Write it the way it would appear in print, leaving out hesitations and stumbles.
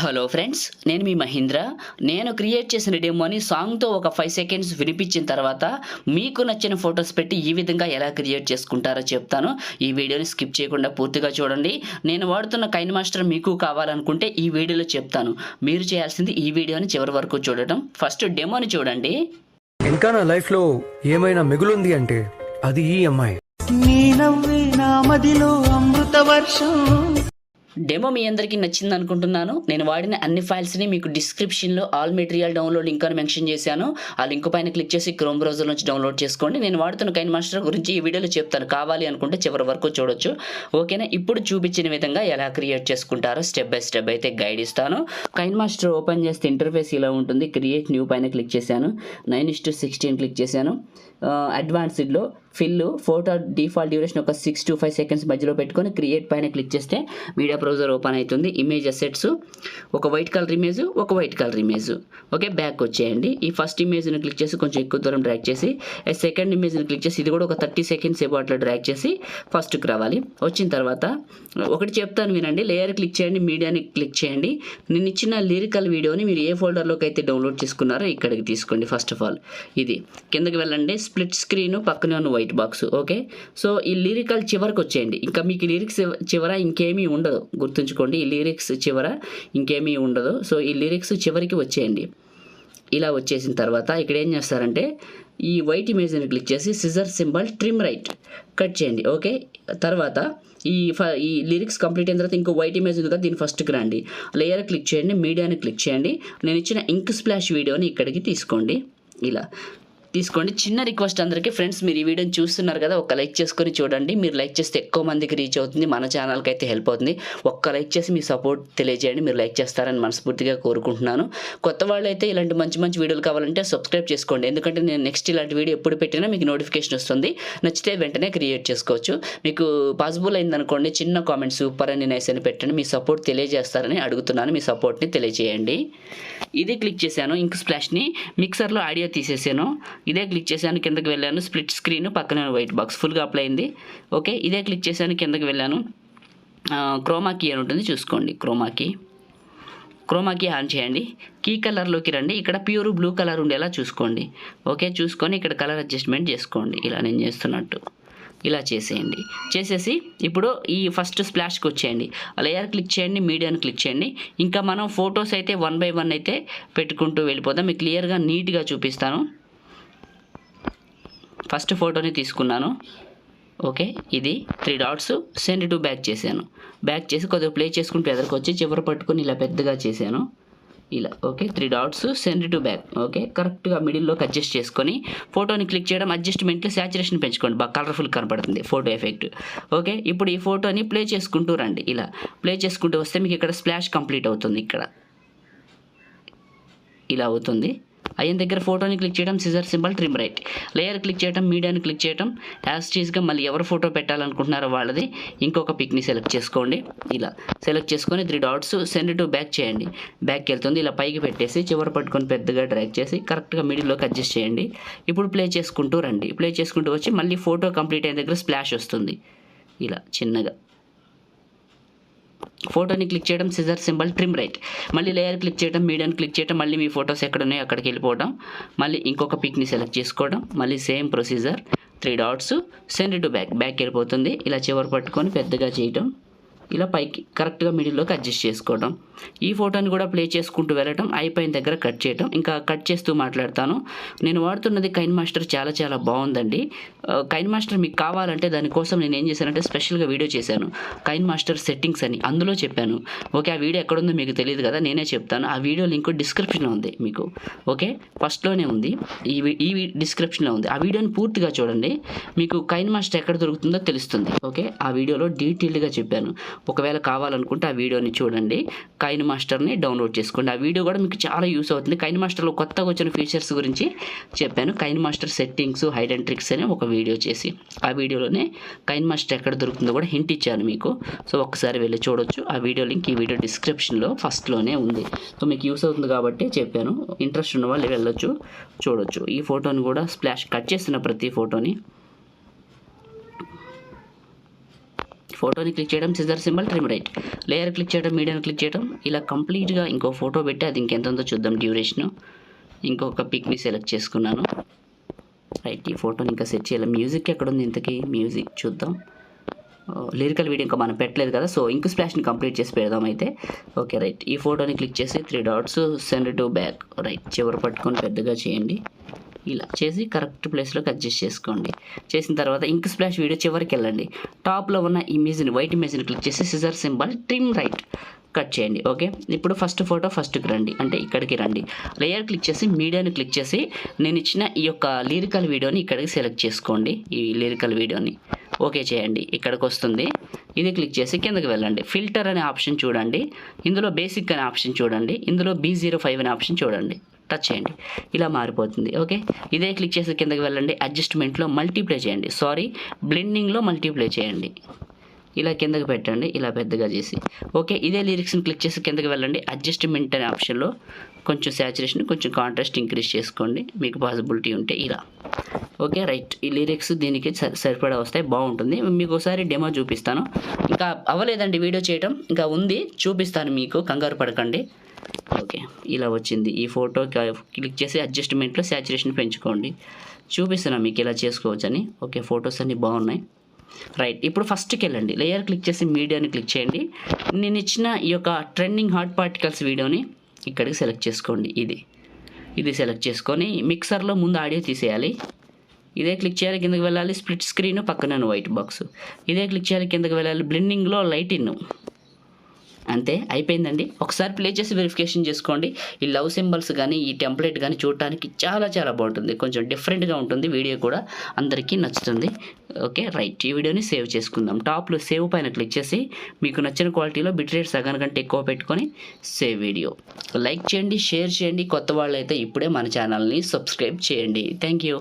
Hello friends, నేను మీ మహేంద్ర. నేను create చేసిన డెమోని సాంగ్తో ఒక 5 సెకండ్స్ వినిపించిన తర్వాత మీకు నచ్చిన ఫొటోస్ పెట్టి ఈ విధంగా ఎలా క్రియేట్ చేసుకుంటారో చెప్తాను. ఈ వీడియోని స్కిప్ చేయకుండా పూర్తిగా చూడండి. నేను వాడుతున్న కైన్మాస్టర్ మీకు కావాలనుకుంటే ఈ వీడియోలో చెప్తాను. మీరు చేయాల్సింది ఈ వీడియోని చివరి వరకు చూడటం. ఫస్ట్ డెమోని చూడండి. ఇంకా నా లైఫ్లో ఏమైనా మిగులుంది అంటే అది ఈ అమ్మాయి. నీ నవ్వే నా మదిలో అమృత వర్షం. డెమో మీ అందరికీ నచ్చింది అనుకుంటున్నాను. నేను వాడిన అన్ని ఫైల్స్ని మీకు డిస్క్రిప్షన్లో ఆల్ మెటీరియల్ డౌన్లోడ్ లింక్ అని మెన్షన్ చేశాను. ఆ లింక్ పైన క్లిక్ చేసి క్రోమ్ బ్రౌజర్ నుంచి డౌన్లోడ్ చేసుకోండి. నేను వాడుతున్న కైన్మాస్టర్ గురించి ఈ వీడియోలో చెప్తాను. కావాలి అనుకుంటే చివరి వరకు చూడొచ్చు. ఓకేనా? ఇప్పుడు చూపించిన విధంగా ఎలా క్రియేట్ చేసుకుంటారో స్టెప్ బై స్టెప్ అయితే గైడ్ ఇస్తాను. కైన్మాస్టర్ ఓపెన్ చేస్తే ఇంటర్ఫేస్ ఇలా ఉంటుంది. క్రియేట్ న్యూ పైన క్లిక్ చేశాను. 9:16 క్లిక్ చేశాను. అడ్వాన్స్డ్లో ఫిల్ ఫోటో డిఫాల్ట్ డ్యూరేషన్ ఒక 6 to 5 సెకండ్స్ మధ్యలో పెట్టుకొని క్రియేట్ పైన క్లిక్ చేస్తే మీడియా బ్రౌజర్ ఓపెన్ అవుతుంది. ఇమేజ్ అసెట్స్, ఒక white colour image. Okay, back వచ్చేయండి. ఈ ఫస్ట్ ఇమేజ్ని క్లిక్ చేసి కొంచెం ఎక్కువ దూరం డ్రాగ్ చేసి సెకండ్ ఇమేజ్ని క్లిక్ చేసి ఇది కూడా ఒక 30 సెకండ్స్ ఏమో అట్లా డ్రాగ్ చేసి ఫస్ట్కి రావాలి. వచ్చిన తర్వాత ఒకటి చెప్తాను వినండి. లేయర్ క్లిక్ చేయండి, మీడియాని క్లిక్ చేయండి. నేను ఇచ్చిన లిరికల్ వీడియోని మీరు ఏ ఫోల్డర్లోకి అయితే డౌన్లోడ్ చేసుకున్నారో ఇక్కడికి తీసుకోండి. ఫస్ట్ ఆఫ్ ఆల్ ఇది కిందకి వెళ్ళండి. స్ప్లిట్ స్క్రీన్ పక్కనే ఉన్న వైట్ బాక్స్. ఓకే, సో ఈ లిరికల్ చివరికి వచ్చేయండి. ఇంకా మీకు లిరిక్స్ చివర ఇంకేమీ ఉండదు, గుర్తుంచుకోండి. ఈ లిరిక్స్ చివర ఇంకేమీ ఉండదు. సో ఈ లిరిక్స్ చివరికి వచ్చేయండి. ఇలా వచ్చేసిన తర్వాత ఇక్కడ ఏం చేస్తారంటే ఈ వైట్ ఇమేజ్ని క్లిక్ చేసి scissor symbol trim right cut చేయండి. ఓకే, తర్వాత ఈ లిరిక్స్ కంప్లీట్ అయిన తర్వాత ఇంకో వైట్ ఇమేజ్ ఉంది కదా, దీని ఫస్ట్కి రండి. లేయర్ క్లిక్ చేయండి, మీడియాని క్లిక్ చేయండి. నేను ఇచ్చిన ఇంక్ స్ప్లాష్ వీడియోని ఇక్కడికి తీసుకోండి. ఇలా తీసుకోండి. చిన్న రిక్వెస్ట్ అందరికీ, ఫ్రెండ్స్ మీరు ఈ వీడియోని చూస్తున్నారు కదా, ఒక లైక్ చేసుకొని చూడండి. మీరు లైక్ చేస్తే ఎక్కువ మందికి రీచ్ అవుతుంది, మన ఛానల్కి అయితే హెల్ప్ అవుతుంది. ఒక్క లైక్ చేసి మీ సపోర్ట్ తెలియజేయండి. మీరు లైక్ చేస్తారని మనస్ఫూర్తిగా కోరుకుంటున్నాను. కొత్త వాళ్ళు అయితే ఇలాంటి మంచి మంచి వీడియోలు కావాలంటే సబ్స్క్రైబ్ చేసుకోండి. ఎందుకంటే నేను నెక్స్ట్ ఇలాంటి వీడియో ఎప్పుడు పెట్టినా మీకు నోటిఫికేషన్ వస్తుంది. నచ్చితే వెంటనే క్రియేట్ చేసుకోవచ్చు. మీకు పాసిబుల్ అయిందనుకోండి చిన్న కామెంట్ సూపర్ అని నైస్ అని పెట్టండి. మీ సపోర్ట్ తెలియజేస్తారని అడుగుతున్నాను. మీ సపోర్ట్ని తెలియజేయండి. ఇదే క్లిక్ చేశాను. ఇంక్ స్ప్లాష్ని మిక్సర్లో ఆడియో తీసేసాను. ఇదే క్లిక్ చేశాను, కిందకి వెళ్ళాను. స్ప్లిట్ స్క్రీన్ పక్కన వైట్ బాక్స్ ఫుల్గా అప్లై అయింది. ఓకే, ఇదే క్లిక్ చేశాను, కిందకి వెళ్ళాను. క్రోమాకీ అని ఉంటుంది, చూసుకోండి. క్రోమాకీ ఆన్ చేయండి. కీ కలర్లోకి రండి. ఇక్కడ ప్యూర్ బ్లూ కలర్ ఉండేలా చూసుకోండి. ఓకే, చూసుకొని ఇక్కడ కలర్ అడ్జస్ట్మెంట్ చేసుకోండి. ఇలా నేను చేస్తున్నట్టు ఇలా చేసేయండి. చేసేసి ఇప్పుడు ఈ ఫస్ట్ స్ప్లాష్కి వచ్చేయండి. లేయర్ క్లిక్ చేయండి, మీడియాని క్లిక్ చేయండి. ఇంకా మనం ఫొటోస్ అయితే 1 by 1 అయితే పెట్టుకుంటూ వెళ్ళిపోదాం. మీకు క్లియర్గా నీట్గా చూపిస్తాను. ఫస్ట్ ఫోటోని తీసుకున్నాను. ఓకే, ఇది 3 dots సెండ్ టు బ్యాక్ చేశాను. బ్యాక్ చేసి కొద్దిగా ప్లే చేసుకుంటూ ఎదురుకొచ్చి చివరి పట్టుకొని ఇలా పెద్దగా చేశాను. ఇలా okay, 3 dots send to back. Okay, కరెక్ట్గా మిడిల్లోకి అడ్జస్ట్ చేసుకొని ఫోటోని క్లిక్ చేయడం. అడ్జస్ట్మెంట్లో శాచురేషన్ పెంచుకోండి, బాగా కలర్ఫుల్ కనపడుతుంది ఫోటో ఎఫెక్ట్. ఓకే, ఇప్పుడు ఈ ఫోటోని ప్లే చేసుకుంటూ రండి. ఇలా ప్లే చేసుకుంటూ వస్తే మీకు ఇక్కడ స్ప్లాష్ కంప్లీట్ అవుతుంది. ఇక్కడ ఇలా అవుతుంది. అయిన దగ్గర ఫోటోని క్లిక్ చేయడం, scissor symbol trim right. Layer click చేయడం, మీడియాని క్లిక్ చేయడం. యాజ్ టీజ్గా మళ్ళీ ఎవరు ఫోటో పెట్టాలనుకుంటున్నారో వాళ్ళది ఇంకొక పిక్ని సెలెక్ట్ చేసుకోండి. ఇలా సెలెక్ట్ చేసుకొని 3 dots సెండ్ టు బ్యాక్ చేయండి. బ్యాక్కి వెళ్తుంది. ఇలా పైకి పెట్టేసి చివరి పట్టుకొని పెద్దగా డ్రాగ్ చేసి కరెక్ట్గా మిడిల్లోకి అడ్జస్ట్ చేయండి. ఇప్పుడు ప్లే చేసుకుంటూ రండి. ప్లే చేసుకుంటూ వచ్చి మళ్ళీ ఫోటో కంప్లీట్ అయిన దగ్గర స్ప్లాష్ వస్తుంది. ఇలా చిన్నగా ఫోటోని క్లిక్ చేయడం, సిజర్ సింబల్ ట్రిమ్ రైట్. మళ్ళీ లేయర్ క్లిక్ చేయడం, మీడియాని క్లిక్ చేయడం. మళ్ళీ మీ ఫొటోస్ ఎక్కడ ఉన్నాయో అక్కడికి వెళ్ళిపోవడం. మళ్ళీ ఇంకొక పిక్ని సెలెక్ట్ చేసుకోవడం. మళ్ళీ same procedure. 3 dots send to back వెళ్ళిపోతుంది. ఇలా చివరి పట్టుకొని పెద్దగా చేయడం. ఇలా పైకి కరెక్ట్గా మిడిల్లోకి అడ్జస్ట్ చేసుకోవడం. ఈ ఫోటోని కూడా ప్లే చేసుకుంటూ వెళ్ళడం. అయిపోయిన దగ్గర కట్ చేయడం. ఇంకా కట్ చేస్తూ మాట్లాడతాను. నేను వాడుతున్నది కైన్మాస్టర్, చాలా చాలా బాగుందండి. కైన్మాస్టర్ మీకు కావాలంటే దానికోసం నేను ఏం చేశానంటే స్పెషల్గా వీడియో చేశాను. కైన్మాస్టర్ సెట్టింగ్స్ అని అందులో చెప్పాను. ఓకే, ఆ వీడియో ఎక్కడుందో మీకు తెలియదు కదా, నేనే చెప్తాను. ఆ వీడియో లింక్ డిస్క్రిప్షన్లో ఉంది మీకు. ఓకే, ఫస్ట్లోనే ఉంది, ఈ డిస్క్రిప్షన్లో ఉంది. ఆ వీడియోని పూర్తిగా చూడండి, మీకు కైన్మాస్టర్ ఎక్కడ దొరుకుతుందో తెలుస్తుంది. ఓకే, ఆ వీడియోలో డీటెయిల్డ్గా చెప్పాను. ఒకవేళ కావాలనుకుంటే ఆ వీడియోని చూడండి. కైన్మాస్టర్ని డౌన్లోడ్ చేసుకోండి. ఆ వీడియో కూడా మీకు చాలా యూస్ అవుతుంది. కైన్మాస్టర్లో కొత్తగా వచ్చిన ఫీచర్స్ గురించి చెప్పాను. కైన్మాస్టర్ సెట్టింగ్స్, హైడ్ అండ్ ట్రిక్స్ అని ఒక వీడియో చేసి ఆ వీడియోలోనే కైన్మాస్టర్ ఎక్కడ దొరుకుతుందో కూడా హింట్ ఇచ్చాను మీకు. సో ఒక్కసారి వెళ్ళి చూడొచ్చు. ఆ వీడియో లింక్ ఈ వీడియో డిస్క్రిప్షన్లో ఫస్ట్లోనే ఉంది. సో మీకు యూస్ అవుతుంది కాబట్టి చెప్పాను. ఇంట్రెస్ట్ ఉన్న వాళ్ళు వెళ్ళొచ్చు, చూడొచ్చు. ఈ ఫోటోని కూడా స్ప్లాష్ కట్ చేస్తున్న ప్రతి ఫోటోని ఫోటోని క్లిక్ చేయడం, scissor symbol, trim right, layer click చేయడం, మీడియాని క్లిక్ చేయడం. ఇలా కంప్లీట్గా ఇంకో ఫోటో పెట్టి అది ఇంకెంత ఉందో చూద్దాం డ్యూరేషను. ఇంకొక పిక్ని సెలెక్ట్ చేసుకున్నాను. రైట్, ఈ ఫోటోని ఇంకా సెట్ చేయాలి. మ్యూజిక్ ఎక్కడ ఉంది ఇంతకీ? మ్యూజిక్ చూద్దాం. లిరికల్ వీడియో ఇంకా మనం పెట్టలేదు కదా, సో ఇంక్ స్ప్లాష్ని కంప్లీట్ చేసి పెడదాం అయితే. ఓకే రైట్, ఈ ఫోటోని క్లిక్ చేసి 3 dots, send to back. Right, చివరి పట్టుకొని పెద్దగా చేయండి. ఇలా చేసి కరెక్ట్ ప్లేస్లోకి అడ్జస్ట్ చేసుకోండి. చేసిన తర్వాత ఇంక్ స్ప్లాష్ వీడియో చివరికి వెళ్ళండి. టాప్లో ఉన్న ఇమేజ్ని, వైట్ ఇమేజ్ని క్లిక్ చేసి scissor symbol, trim right cut చేయండి. ఓకే, ఇప్పుడు ఫస్ట్ ఫోటో ఫస్ట్కి రండి, అంటే ఇక్కడికి రండి. లేయర్ క్లిక్ చేసి మీడియాని క్లిక్ చేసి నేను ఇచ్చిన ఈ యొక్క లిరికల్ వీడియోని ఇక్కడికి సెలెక్ట్ చేసుకోండి. ఈ లిరికల్ వీడియోని ఓకే చేయండి. ఇక్కడికి వస్తుంది, ఇది క్లిక్ చేసి కిందకి వెళ్ళండి. ఫిల్టర్ అనే ఆప్షన్ చూడండి, ఇందులో బేసిక్ అనే ఆప్షన్ చూడండి, ఇందులో B05 అనే ఆప్షన్ చూడండి. టచ్ చేయండి, ఇలా మారిపోతుంది. ఓకే, ఇదే క్లిక్ చేసి కిందకి వెళ్ళండి. అడ్జస్ట్మెంట్లో మల్టీప్లే చేయండి, బ్లెండింగ్లో మల్టీప్లే చేయండి. ఇలా కిందకి పెట్టండి, ఇలా పెద్దగా చేసి. ఓకే, ఇదే లిరిక్స్ని క్లిక్ చేసి కిందకి వెళ్ళండి. అడ్జస్ట్మెంట్ అనే ఆప్షన్లో కొంచెం శాచురేషన్, కొంచెం కాంట్రాస్ట్ ఇంక్రీజ్ చేసుకోండి మీకు పాసిబిలిటీ ఉంటే. ఇలా ఓకే రైట్, ఈ లిరిక్స్ దీనికి సరిపడా వస్తాయి, బాగుంటుంది. మీకు ఒకసారి డెమో చూపిస్తాను. ఇంకా అవ్వలేదండి వీడియో చేయటం, ఇంకా ఉంది, చూపిస్తాను మీకు, కంగారు పడకండి. ఓకే, ఇలా వచ్చింది. ఈ ఫోటో క్లిక్ చేసి అడ్జస్ట్మెంట్లో శాచురేషన్ పెంచుకోండి. చూపిస్తున్నాను మీకు ఇలా చేసుకోవచ్చని. ఓకే, ఫొటోస్ అన్నీ బాగున్నాయి. రైట్, ఇప్పుడు ఫస్ట్కి వెళ్ళండి. లేయర్ క్లిక్ చేసి మీడియాని క్లిక్ చేయండి. నేను ఇచ్చిన ఈ యొక్క ట్రెండింగ్ హాట్ పార్టికల్స్ వీడియోని ఇక్కడికి సెలెక్ట్ చేసుకోండి. ఇది సెలెక్ట్ చేసుకొని మిక్సర్లో ముందు ఆడియో తీసేయాలి. ఇదే క్లిక్ చేయాలి, కిందకి వెళ్ళాలి. స్ప్లిట్ స్క్రీన్ పక్కన వైట్ బాక్స్, ఇదే క్లిక్ చేయాలి, కిందకి వెళ్ళాలి. బ్లెండింగ్లో లైట్ ఇన్. అంతే, అయిపోయిందండి. ఒకసారి ప్లే చేసి వెరిఫికేషన్ చేసుకోండి. ఈ లవ్ సింబల్స్ కానీ ఈ టెంప్లెట్ కానీ చూడటానికి చాలా చాలా బాగుంటుంది. కొంచెం డిఫరెంట్గా ఉంటుంది, వీడియో కూడా అందరికీ నచ్చుతుంది. ఓకే రైట్, ఈ వీడియోని సేవ్ చేసుకుందాం. టాప్లో సేవ్ పైన క్లిక్ చేసి మీకు నచ్చిన క్వాలిటీలో బిట్ రేట్ సగం కంటే ఎక్కువ పెట్టుకొని సేవ్ వీడియో. లైక్ చేయండి, షేర్ చేయండి. కొత్త వాళ్ళు అయితే ఇప్పుడే మన ఛానల్ని సబ్స్క్రైబ్ చేయండి. Thank you.